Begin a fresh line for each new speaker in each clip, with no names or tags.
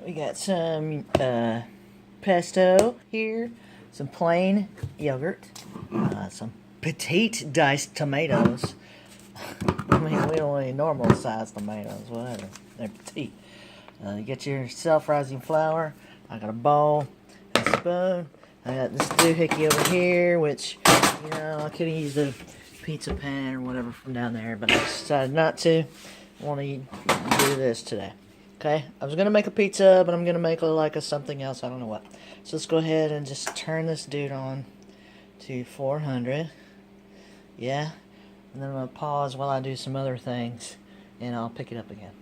We got some pesto here, some plain yogurt, some petite diced tomatoes. I mean, we don't need normal sized tomatoes, whatever. They're petite. You get your self-rising flour. I got a bowl, a spoon. I got this doohickey over here, which, you know, I could have used a pizza pan or whatever from down there, but I decided not to. I want to do this today. Okay, I was going to make a pizza, but I'm going to make like a something else. I don't know what. So let's go ahead and just turn this dude on to 400. Yeah. And then I'm going to pause while I do some other things, and I'll pick it up again.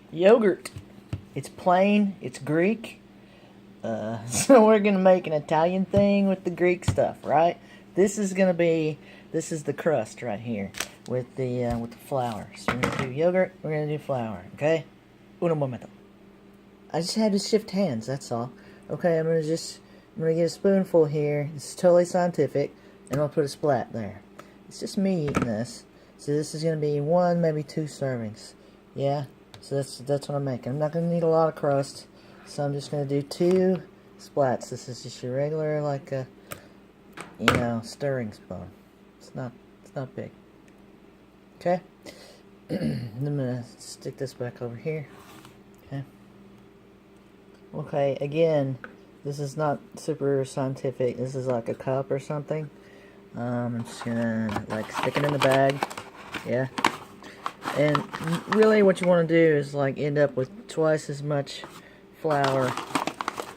Yogurt. It's plain. It's Greek. So we're going to make an Italian thing with the Greek stuff, right? This is the crust right here with the flour. So we're going to do yogurt, we're going to do flour, okay? Uno momento. I just had to shift hands, that's all. Okay, I'm going to get a spoonful here. This is totally scientific, and I'll put a splat there. It's just me eating this. So this is going to be 1, maybe 2 servings. Yeah? So that's what I'm making. I'm not going to need a lot of crust, so I'm just going to do 2 splats. This is just your regular, like a, stirring spoon. It's not big. Okay? I'm going to stick this back over here. Okay? Okay, again, this is not super scientific. This is like a cup or something. I'm just gonna like stick it in the bag. Yeah. And really what you want to do is like end up with twice as much flour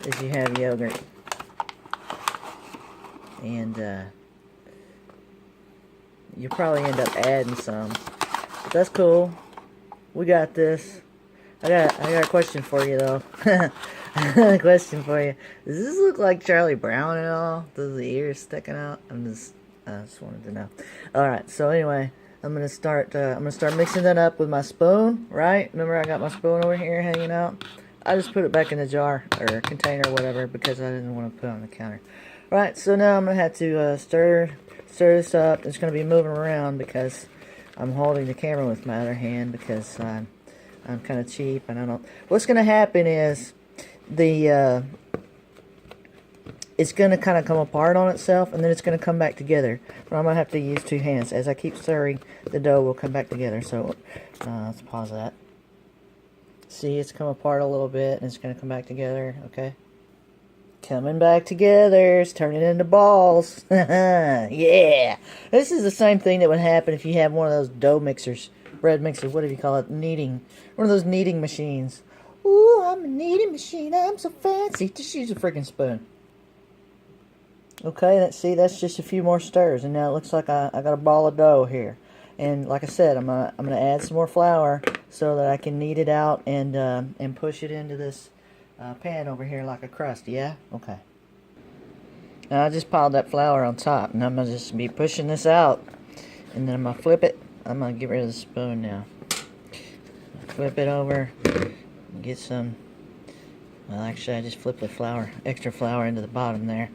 as you have yogurt. And you'll probably end up adding some. But that's cool. We got this. I got a question for you though. A question for you. Does this look like Charlie Brown at all? Does the ears sticking out? I just wanted to know. Alright, so anyway, I'm gonna start mixing that up with my spoon, right? Remember I got my spoon over here hanging out? I just put it back in the jar or container or whatever because I didn't want to put it on the counter. Right, so now I'm gonna have to stir this up. It's gonna be moving around because I'm holding the camera with my other hand because I'm kind of cheap and I don't. What's gonna happen is it's going to kind of come apart on itself, and then it's going to come back together. But I'm going to have to use 2 hands. As I keep stirring, the dough will come back together. So, let's pause that. See, it's come apart a little bit, and it's going to come back together, okay? Coming back together. It's turning into balls. Yeah! This is the same thing that would happen if you have one of those dough mixers, bread mixers, whatever you call it, kneading. One of those kneading machines. Ooh, I'm a kneading machine. I'm so fancy. Just use a freaking spoon. Okay, that's just a few more stirs, and now it looks like I got a ball of dough here. And like I said, I'm gonna add some more flour so that I can knead it out and push it into this pan over here like a crust. Yeah, okay. Now I just piled that flour on top, and I'm gonna just be pushing this out, and then I'm gonna flip it. I'm gonna get rid of the spoon now. Flip it over, get some. Well, actually, I just flipped the extra flour into the bottom there.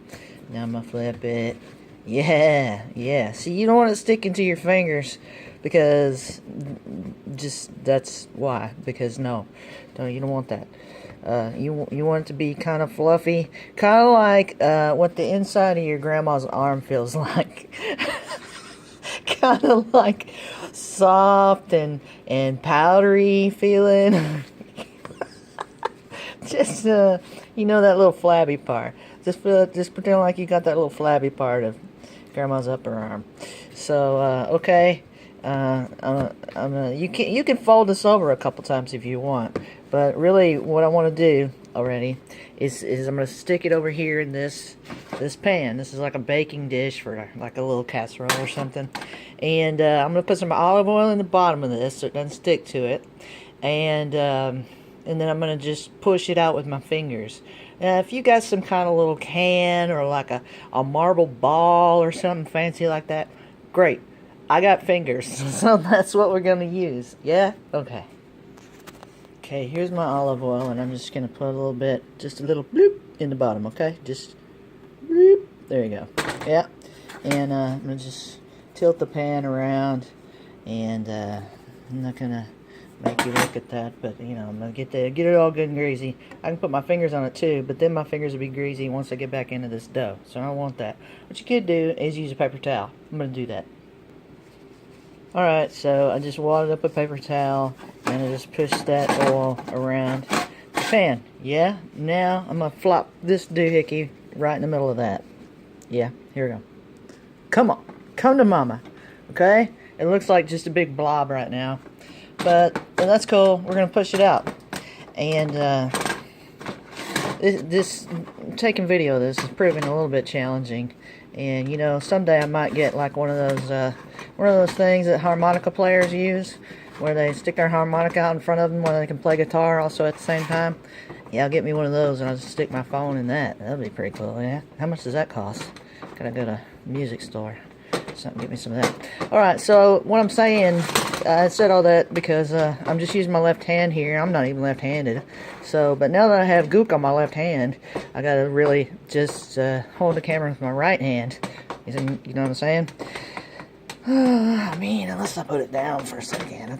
Now I'm gonna flip it. Yeah. See, you don't want it sticking to your fingers because that's why. Because no, you don't want that. You want it to be kind of fluffy, kind of like what the inside of your grandma's arm feels like. Kind of like soft and powdery feeling. Just that little flabby part. Just pretend like you got that little flabby part of grandma's upper arm. So okay, you can fold this over a couple times if you want, but really what I want to do already is I'm gonna stick it over here in this pan. This is like a baking dish for like a little casserole or something, and I'm gonna put some olive oil in the bottom of this so it doesn't stick to it, and then I'm going to just push it out with my fingers. If you got some kind of little can or like a marble ball or something fancy like that, great. I got fingers, so that's what we're going to use. Yeah? Okay. Okay, here's my olive oil, and I'm just going to put a little bit, just a little bloop in the bottom, okay? Just bloop. There you go. Yeah. And I'm going to just tilt the pan around, and I'm not going to make you look at that, but you know, I'm gonna get it all good and greasy. I can put my fingers on it too, but then my fingers will be greasy once I get back into this dough, so I don't want that. What you could do is use a paper towel. I'm gonna do that. Alright, so I just wadded up a paper towel and I just pushed that oil around the pan. Yeah, now I'm gonna flop this doohickey right in the middle of that. Yeah, here we go. Come on, come to mama. Okay? It looks like just a big blob right now, but that's cool. We're gonna push it out. And this taking video of this is proving a little bit challenging. And you know, someday I might get like one of those things that harmonica players use, where they stick their harmonica out in front of them where they can play guitar also at the same time. Yeah, I'll get me one of those and I'll just stick my phone in that. That'll be pretty cool. Yeah. How much does that cost? Gotta go to a music store. Something, get me some of that. Alright, so what I'm saying, I said all that because I'm just using my left hand here. I'm not even left-handed. So, but now that I have gook on my left hand, I gotta really just hold the camera with my right hand. You know what I'm saying? I mean, unless I put it down for a second, I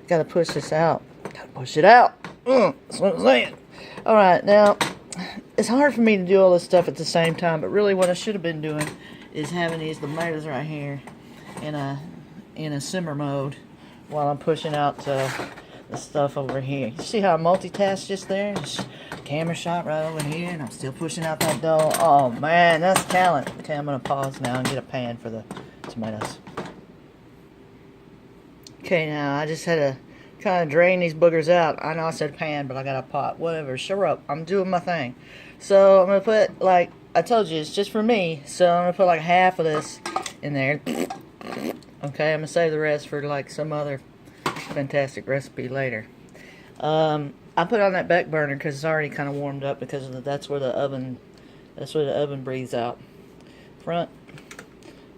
gotta push this out. Gotta push it out. That's what I'm saying. Alright, now, it's hard for me to do all this stuff at the same time, but really what I should have been doing is having these tomatoes right here in a simmer mode while I'm pushing out the stuff over here. You see how I multitask just there? Just camera shot right over here, and I'm still pushing out that dough. Oh man, that's talent. Okay, I'm gonna pause now and get a pan for the tomatoes. Okay, now I just had to kind of drain these boogers out. I know I said pan, but I got a pot. Whatever, shut up. I'm doing my thing. So I'm gonna put, like I told you, it's just for me. So I'm gonna put like half of this in there. Okay, I'm gonna save the rest for like some other fantastic recipe later. I put it on that back burner because it's already kind of warmed up because that's where the oven breathes out. Front,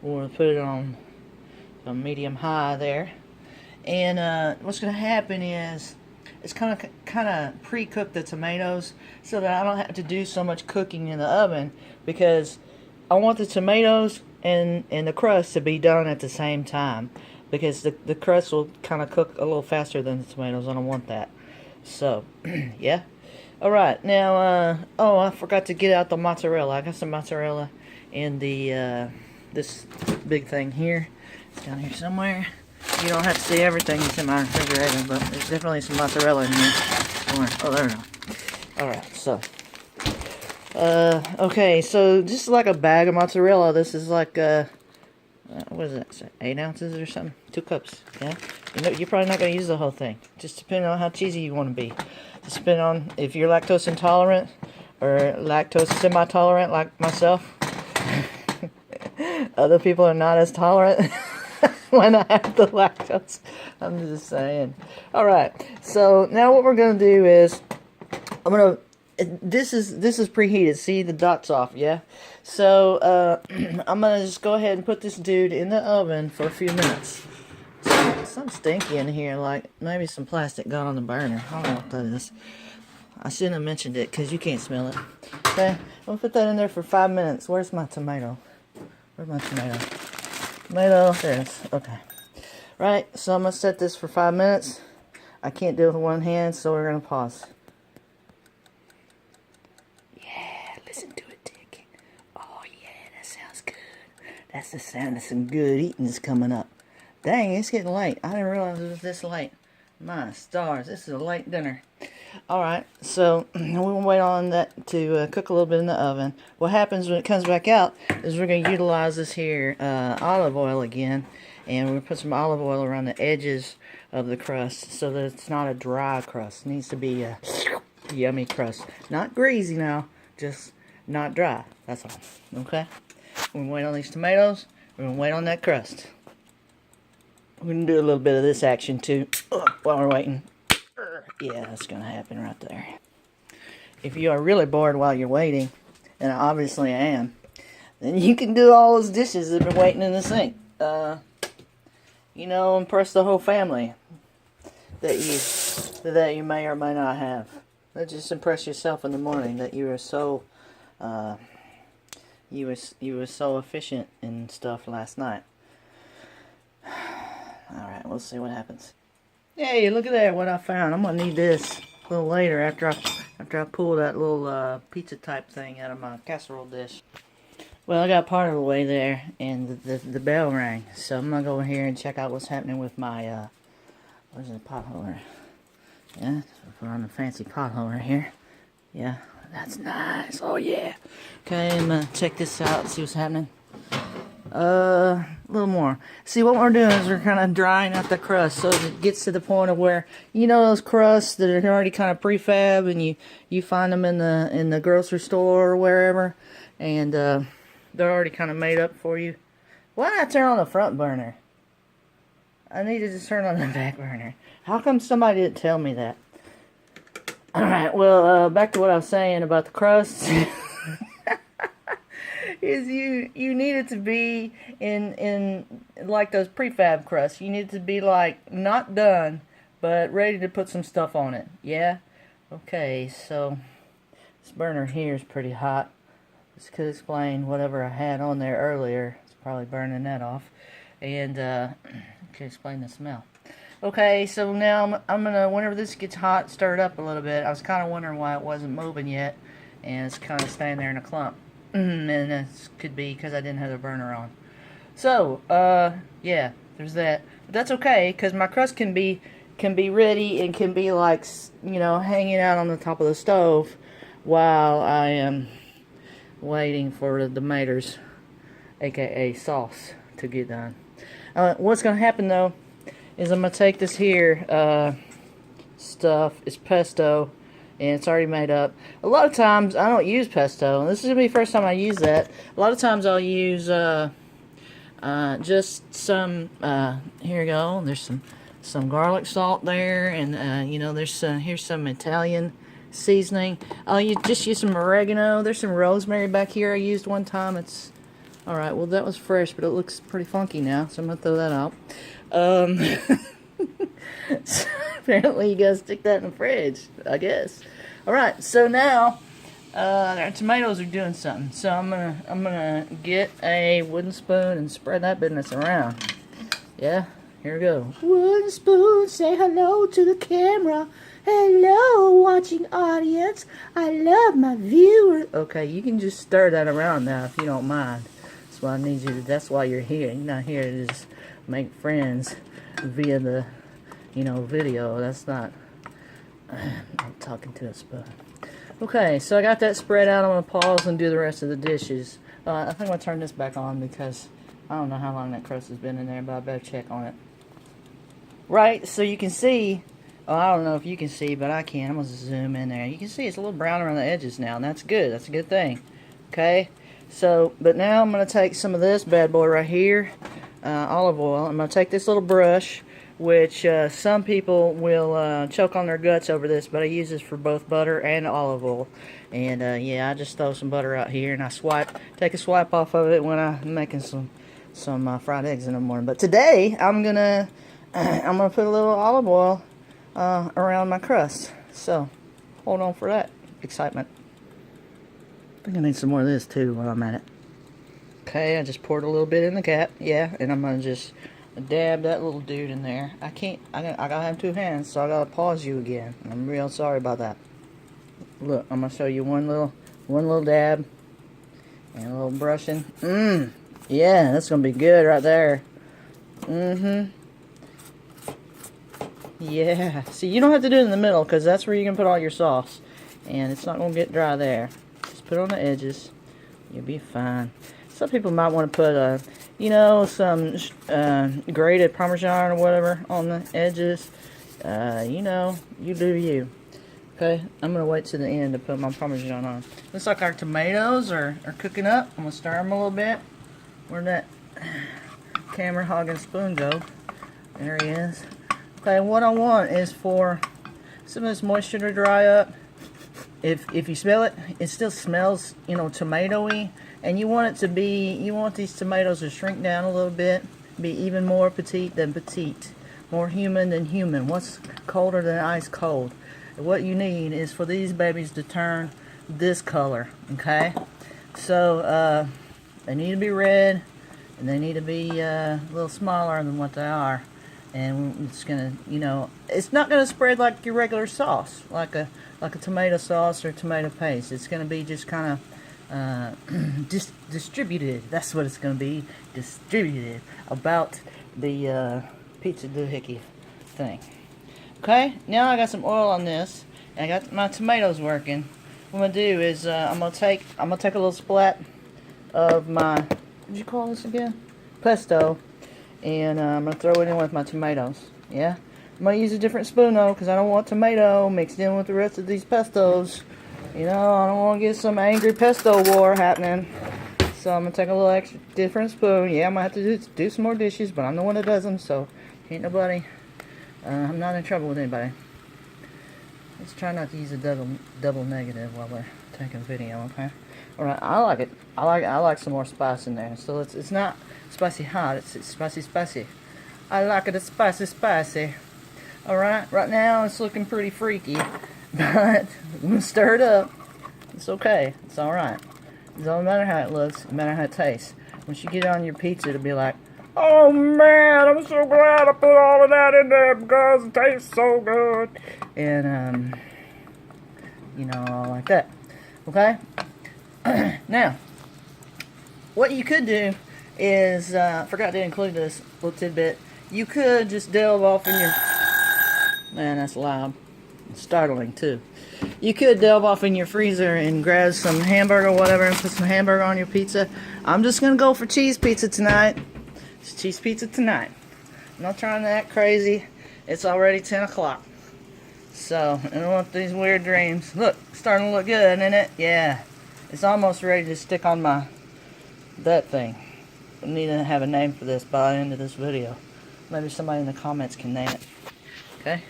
we're gonna put it on medium high there. And what's gonna happen is it's kind of pre-cook the tomatoes so that I don't have to do so much cooking in the oven, because I want the tomatoes and the crust to be done at the same time, because the crust will kind of cook a little faster than the tomatoes. I don't want that. So, yeah. Alright, now, oh, I forgot to get out the mozzarella. I got some mozzarella in the, this big thing here. It's down here somewhere. You don't have to see everything that's in my refrigerator, but there's definitely some mozzarella in here. Oh, there we go. Alright, so. Okay, so just like a bag of mozzarella, this is like, what is that, 8 ounces or something? 2 cups, yeah? You know, you're probably not going to use the whole thing. Just depending on how cheesy you want to be. Just depending on if you're lactose intolerant or lactose semi-tolerant like myself. Other people are not as tolerant when I have the lactose. I'm just saying. Alright, so now what we're going to do is, I'm going to, this is preheated. See the dots off, yeah? So, I'm going to just go ahead and put this dude in the oven for a few minutes. Something stinky in here, like maybe some plastic got on the burner. I don't know what that is. I shouldn't have mentioned it because you can't smell it. Okay, I'm going to put that in there for 5 minutes. Where's my tomato? Where's my tomato? Tomato, there it is. Okay. Right, so I'm going to set this for 5 minutes. I can't do it with one hand, so we're going to pause. Yeah, listen to it tick. Oh yeah, that sounds good. That's the sound of some good eating is coming up. Dang, it's getting late. I didn't realize it was this late. My stars, this is a late dinner. Alright, so we'll wait on that to cook a little bit in the oven. What happens when it comes back out is we're going to utilize this here olive oil again. And we're going to put some olive oil around the edges of the crust so that it's not a dry crust. It needs to be a yummy crust. Not greasy now, just not dry. That's all. Okay? We're going to wait on these tomatoes. We're going to wait on that crust. We're going to do a little bit of this action too while we're waiting. Yeah, that's going to happen right there. If you are really bored while you're waiting, and obviously I am, then you can do all those dishes that have been waiting in the sink. You know, impress the whole family that you may or may not have. Just impress yourself in the morning that you were so you were so efficient and stuff last night. Alright, we'll see what happens. Hey, look at that! What I found. I'm gonna need this a little later after I pull that little pizza type thing out of my casserole dish. Well, I got part of the way there, and the bell rang. So I'm gonna go in here and check out what's happening with my where's the pot holder? Yeah, put on the fancy pot holder here. Yeah, that's nice. Oh yeah. Okay, I'm gonna check this out. See what's happening. A little more. See, what we're doing is we're kind of drying out the crust so it gets to the point of where, you know, those crusts that are already kind of prefab, and you find them in the grocery store or wherever, and they're already kind of made up for you. Why not turn on the front burner? I need to just turn on the back burner. How come somebody didn't tell me that? All right. Well, back to what I was saying about the crusts. Is you need it to be in like those prefab crusts. You need it to be like not done, but ready to put some stuff on it. Yeah. Okay. So this burner here is pretty hot. This could explain whatever I had on there earlier. It's probably burning that off, and could explain the smell. Okay. So now I'm gonna, whenever this gets hot, stir it up a little bit. I was kind of wondering why it wasn't moving yet, and it's kind of staying there in a clump. And this could be because I didn't have the burner on. So, yeah, there's that. But that's okay, because my crust can be ready and can be like, you know, hanging out on the top of the stove while I am waiting for the tomatoes, aka sauce, to get done. What's going to happen though is I'm going to take this here stuff. It's pesto. And it's already made up. A lot of times I don't use pesto. This is going to be the first time I use that. A lot of times I'll use just some, here you go. There's some garlic salt there. And, you know, here's some Italian seasoning. I'll just use some oregano. There's some rosemary back here I used one time. It's, alright, well that was fresh, but it looks pretty funky now. So I'm going to throw that out. So apparently you gotta stick that in the fridge, I guess. Alright, so now our tomatoes are doing something. So I'm gonna get a wooden spoon and spread that business around. Yeah, here we go. Wooden spoon, say hello to the camera. Hello, watching audience. I love my viewers. Okay, you can just stir that around now if you don't mind. That's why I need you to, that's why you're here. You're not here to just make friends via the, you know, video. That's not, I'm talking to a spoon. Okay, so I got that spread out. I'm going to pause and do the rest of the dishes. I think I'm going to turn this back on because I don't know how long that crust has been in there, but I better check on it. Right, so you can see, oh, I don't know if you can see, but I can. I'm going to zoom in there. You can see it's a little brown around the edges now, and that's good. That's a good thing. Okay, so, but now I'm going to take some of this bad boy right here, olive oil. I'm going to take this little brush, which some people will choke on their guts over this, but I use this for both butter and olive oil. And yeah, I just throw some butter out here, and I take a swipe off of it when I'm making some fried eggs in the morning. But today I'm gonna put a little olive oil around my crust. So hold on for that excitement. I think I need some more of this too while I'm at it. Okay, I just poured a little bit in the cap. Yeah, and I'm gonna just dab that little dude in there. I gotta have two hands, so I gotta pause you again. I'm real sorry about that. Look, I'm gonna show you one little dab and a little brushing. Yeah, that's gonna be good right there. Yeah. See, you don't have to do it in the middle because that's where you can put all your sauce, and it's not gonna get dry there. Just put it on the edges. You'll be fine. Some people might want to put you know, some grated Parmesan or whatever on the edges. You know, you do you. Okay, I'm going to wait to the end to put my Parmesan on. Looks like our tomatoes are cooking up. I'm going to stir them a little bit. Where'd that camera hogging spoon go? There he is. Okay, what I want is for some of this moisture to dry up. If you smell it, it still smells, you know, tomatoey. And you want it to be, you want these tomatoes to shrink down a little bit, be even more petite than petite, more human than human. What's colder than ice cold? What you need is for these babies to turn this color, okay? So, they need to be red, and they need to be a little smaller than what they are. and it's gonna, you know, it's not gonna spread like your regular sauce, like a tomato sauce or tomato paste. It's gonna be just kind of distributed. That's what it's gonna be, distributed about the pizza doohickey thing. Okay, now I got some oil on this, and I got my tomatoes working. What I'm gonna do is I'm gonna take a little splat of my, what'd you call this again? Pesto, and I'm gonna throw it in with my tomatoes. Yeah, I'm gonna use a different spoon though, because I don't want tomato mixed in with the rest of these pestos. You know, I don't want to get some angry pesto war happening. So I'm gonna take a little extra different spoon. Yeah, I'm gonna have to do some more dishes, but I'm the one that does them, so ain't nobody. I'm not in trouble with anybody. Let's try not to use a double negative while we're taking video, okay? All right, I like it. I like some more spice in there. So it's not spicy hot. It's spicy. I like it spicy. All right, right now it's looking pretty freaky, but I'm gonna stir it up. It's okay. It's all right. It doesn't matter how it looks. It matters how it tastes. Once you get it on your pizza, it'll be like, oh man, I'm so glad I put all of that in there because it tastes so good. And, you know, all like that. Okay? Now, what you could do is, forgot to include this little tidbit. You could just delve off in your, man, that's loud. It's startling too. You could delve off in your freezer and grab some hamburger or whatever and put some hamburger on your pizza. I'm just going to go for cheese pizza tonight. It's cheese pizza tonight. I'm not trying to act crazy. It's already 10 o'clock. So, I don't want these weird dreams. Look, starting to look good, isn't it? Yeah. It's almost ready to stick on that thing. I need to have a name for this by the end of this video. Maybe somebody in the comments can name it. Okay?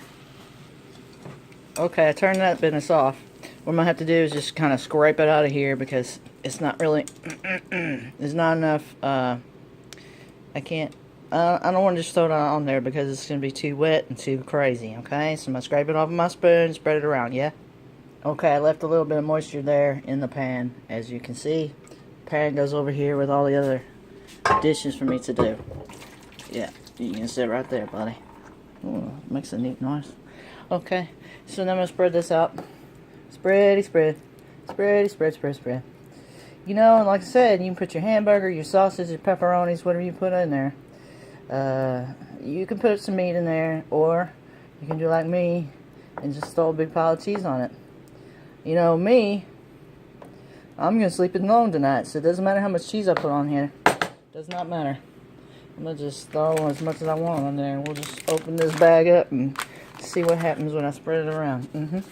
Okay, I turned that business off. What I'm going to have to do is just kind of scrape it out of here because it's not really, there's not enough, I don't want to just throw it on there because it's going to be too wet and too crazy, okay? So I'm going to scrape it off with my spoon and spread it around, yeah? Okay, I left a little bit of moisture there in the pan, as you can see. The pan goes over here with all the other dishes for me to do. Yeah, you can sit right there, buddy. Ooh, makes a neat noise. Okay, so now I'm going to spread this out. Spready spread. Spready spread, spread, spread. You know, like I said, you can put your hamburger, your sausage, your pepperonis, whatever you put in there. You can put some meat in there, or you can do like me and just throw a big pile of cheese on it. You know, me, I'm going to sleep alone tonight, so it doesn't matter how much cheese I put on here. Does not matter. I'm going to just throw as much as I want on there, and we'll just open this bag up and see what happens when I spread it around.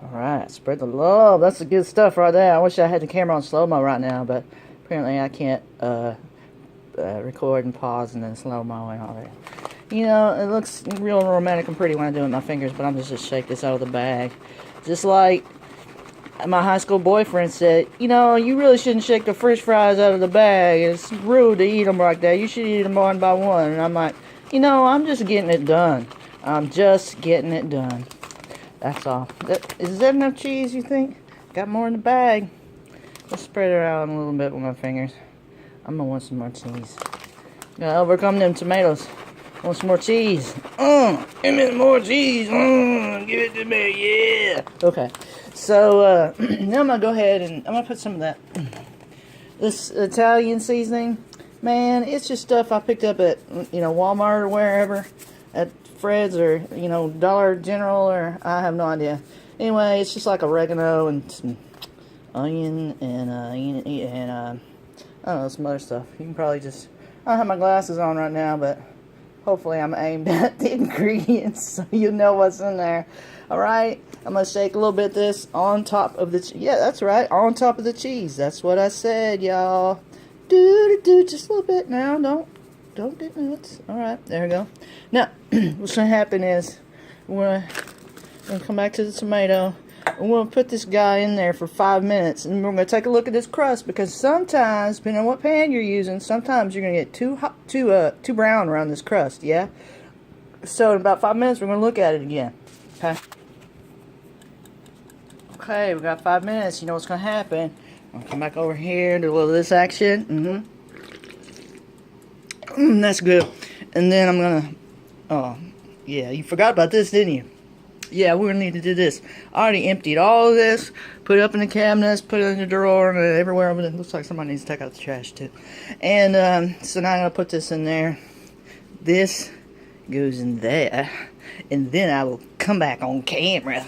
Alright, spread the love. That's the good stuff right there. I wish I had the camera on slow-mo right now, but apparently I can't record and pause and then slow-mo and all that. You know, it looks real romantic and pretty when I do it with my fingers, but I'm just shake this out of the bag. Just like my high school boyfriend said, you know, you really shouldn't shake the french fries out of the bag. It's rude to eat them like that. You should eat them one by one. And I'm like, you know, I'm just getting it done. I'm just getting it done. That's all. Is that enough cheese, you think? Got more in the bag. Let's spread it out a little bit with my fingers. I'm going to want some more cheese. Gotta overcome them tomatoes. I want some more cheese. Give me more cheese. Give it to me, yeah. Okay. So, now I'm going to go ahead and I'm going to put some of that. This Italian seasoning, man, it's just stuff I picked up at, you know, Walmart or wherever. At Fred's or, you know, Dollar General or I have no idea. Anyway, it's just like oregano and some onion and I don't know, some other stuff. You can probably just, I don't have my glasses on right now, but hopefully I'm aimed at the ingredients so you know what's in there. Alright, I'm going to shake a little bit of this on top of the, yeah, that's right, on top of the cheese. That's what I said, y'all. Just a little bit now, don't get nuts. Alright, there we go. Now, what's going to happen is, we're going to come back to the tomato, and we're going to put this guy in there for 5 minutes, and we're going to take a look at this crust, because sometimes, depending on what pan you're using, sometimes you're going to get too brown around this crust, yeah? So, in about 5 minutes, we're going to look at it again, okay? Okay, we got 5 minutes, you know what's going to happen. I'm going to come back over here, do a little of this action, that's good. And then I'm gonna, oh, yeah, you forgot about this, didn't you? Yeah, we're gonna need to do this. I already emptied all of this, put it up in the cabinets, put it in the drawer, and everywhere. It looks like somebody needs to take out the trash too. And so now I'm gonna put this in there. This goes in there, and then I will come back on camera.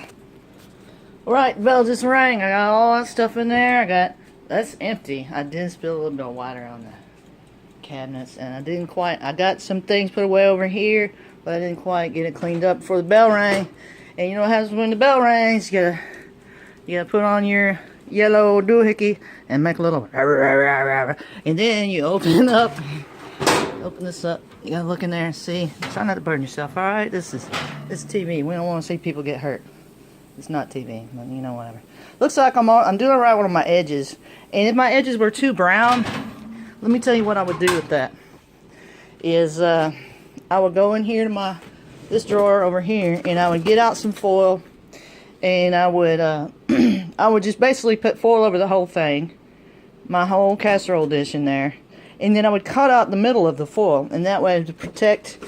Alright, bell just rang. I got all that stuff in there. That's empty. I did spill a little bit of water on the cabinets, and I got some things put away over here, but I didn't quite get it cleaned up before the bell rang. And you know what happens when the bell rings? You gotta put on your yellow doohickey and make a little, and then you open this up. You gotta look in there and see. Try not to burn yourself. All right, this is TV. We don't want to see people get hurt. It's not TV, but you know, whatever. Looks like I'm doing right with my edges. And if my edges were too brown, let me tell you what I would do with that. Is I would go in here to this drawer over here, and I would get out some foil, and I would I would just basically put foil over the whole thing, my whole casserole dish in there, and then I would cut out the middle of the foil, and that way to protect.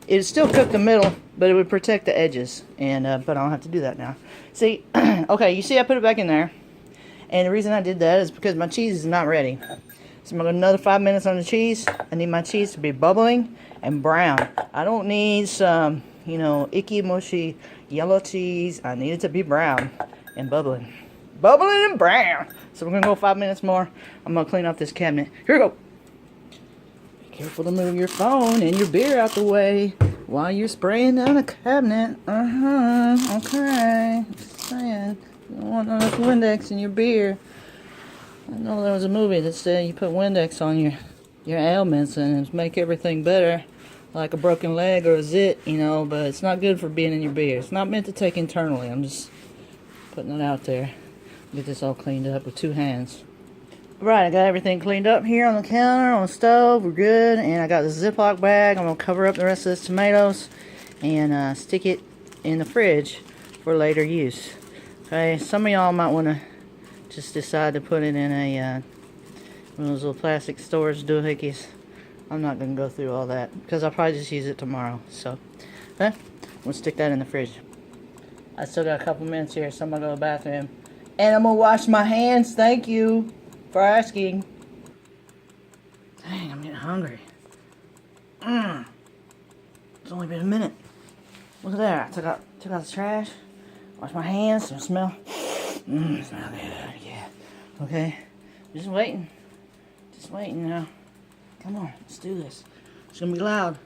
It'd still cook the middle, but it would protect the edges, and but I don't have to do that now. See, okay, you see I put it back in there, and the reason I did that is because my cheese is not ready. So I'm going to go another 5 minutes on the cheese. I need my cheese to be bubbling and brown. I don't need some, you know, icky, mushy, yellow cheese. I need it to be brown and bubbling. Bubbling and brown. So we're going to go 5 minutes more. I'm going to clean up this cabinet. Here we go. Be careful to move your phone and your beer out the way while you're spraying down the cabinet. Okay. Just saying. You don't want none of Windex in your beer. I know there was a movie that said you put Windex on your ailments and it'd make everything better, like a broken leg or a zit, you know, but it's not good for being in your beer. It's not meant to take internally. I'm just putting it out there. Get this all cleaned up with 2 hands. Right, I got everything cleaned up here on the counter, on the stove. We're good. And I got the Ziploc bag. I'm going to cover up the rest of this tomatoes and stick it in the fridge for later use. Okay, some of y'all might want to just decide to put it in one of those little plastic storage doohickeys. I'm not going to go through all that because I'll probably just use it tomorrow. So, okay, we'll stick that in the fridge. I still got a couple minutes here, so I'm going to go to the bathroom. And I'm going to wash my hands. Thank you for asking. Dang, I'm getting hungry. It's only been a minute. Look at that. I took out the trash. Wash my hands. Don't smell. Smell good. Yeah. Okay. Just waiting now. Come on. Let's do this. It's going to be loud.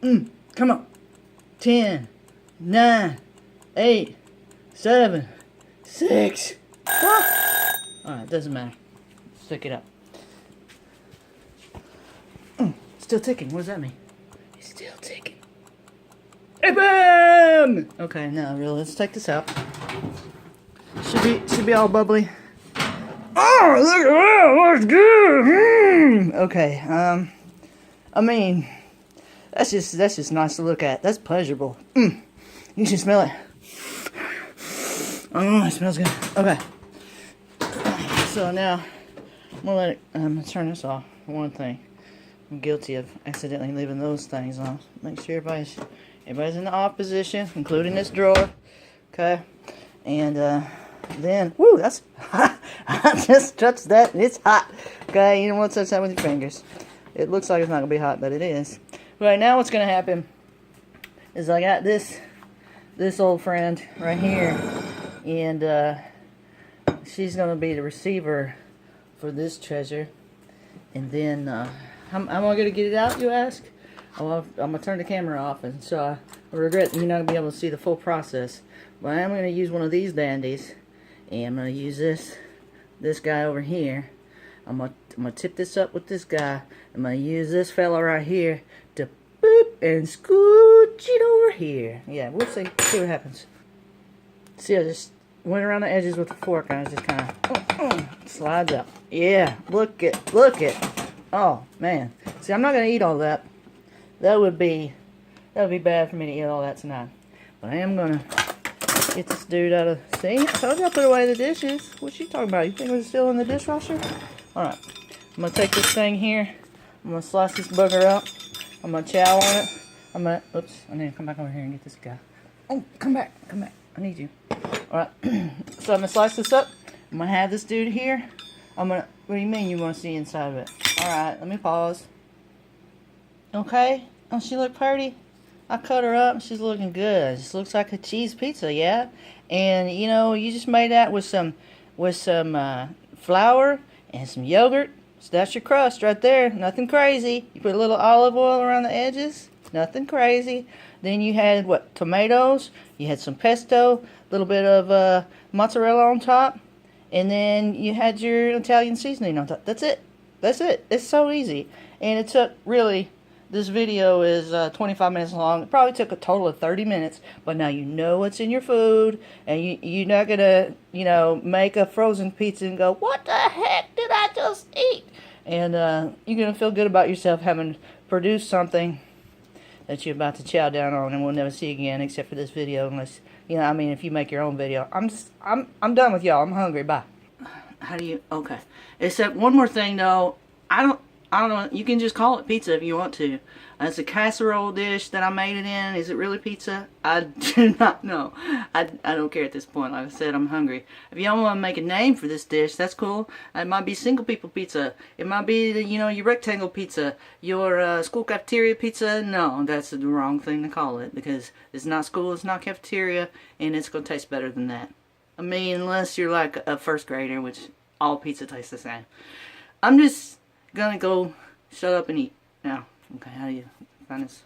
Come on. 10, 9, 8, 7, 6. Alright, doesn't matter. Stick it up. Still ticking. What does that mean? It's still ticking. Hey, bam! Okay, now really, let's take this out. Should be all bubbly. Oh, look at that! That's good. Okay. I mean, that's just nice to look at. That's pleasurable. You should smell it. Oh, it smells good. Okay. So now I'm gonna turn this off. For one thing, I'm guilty of accidentally leaving those things on. Make sure everybody's in the off position, including this drawer. Okay. And then, woo, that's hot. I just touched that, and it's hot. Okay, you don't want to touch that with your fingers. It looks like it's not going to be hot, but it is. Right now, what's going to happen is I got this old friend right here, and she's going to be the receiver for this treasure. And then, how am I going to get it out, you ask? I'm going to turn the camera off, and so I regret you're not going to be able to see the full process. But I am going to use one of these dandies, and I'm going to use this guy over here. I'm gonna tip this up with this guy. I'm going to use this fella right here to boop and scooch it over here. Yeah, we'll see what happens. See, I just went around the edges with the fork, and I just kind of slides up. Yeah, look it. Oh, man. See, I'm not going to eat all that. That would be bad for me to eat all that tonight. But I am going to get this dude out of... See? I told you I put away the dishes. What's she talking about? You think it was still in the dishwasher? Alright. I'm going to take this thing here. I'm going to slice this bugger up. I'm gonna chow on it. I'm gonna, oops, I need to come back over here and get this guy. Oh, come back. I need you. Alright, so I'm gonna slice this up. I'm gonna have this dude here. What do you mean you wanna see inside of it? Alright, let me pause. Okay, don't she look pretty? I cut her up, she's looking good. This looks like a cheese pizza, yeah? And you know, you just made that with some flour and some yogurt. So that's your crust right there. Nothing crazy. You put a little olive oil around the edges. Nothing crazy. Then you had, what, tomatoes. You had some pesto. A little bit of mozzarella on top. And then you had your Italian seasoning on top. That's it. That's it. It's so easy. And it took, really, this video is 25 minutes long. It probably took a total of 30 minutes. But now you know what's in your food. And you're not going to, you know, make a frozen pizza and go, what the heck did I just eat? And you're going to feel good about yourself having produced something that you're about to chow down on and we'll never see again except for this video, unless, you know, I mean, if you make your own video. I'm done with y'all. I'm hungry. Bye. How do you, okay. Except one more thing though, I don't know, you can just call it pizza if you want to. It's a casserole dish that I made it in. Is it really pizza? I do not know. I don't care at this point. Like I said, I'm hungry. If y'all want to make a name for this dish, that's cool. It might be single people pizza. It might be, you know, your rectangle pizza. Your school cafeteria pizza. No, that's the wrong thing to call it. Because it's not school, it's not cafeteria. And it's going to taste better than that. I mean, unless you're like a first grader, which all pizza tastes the same. I'm just gonna go shut up and eat now. Okay, how do you find this?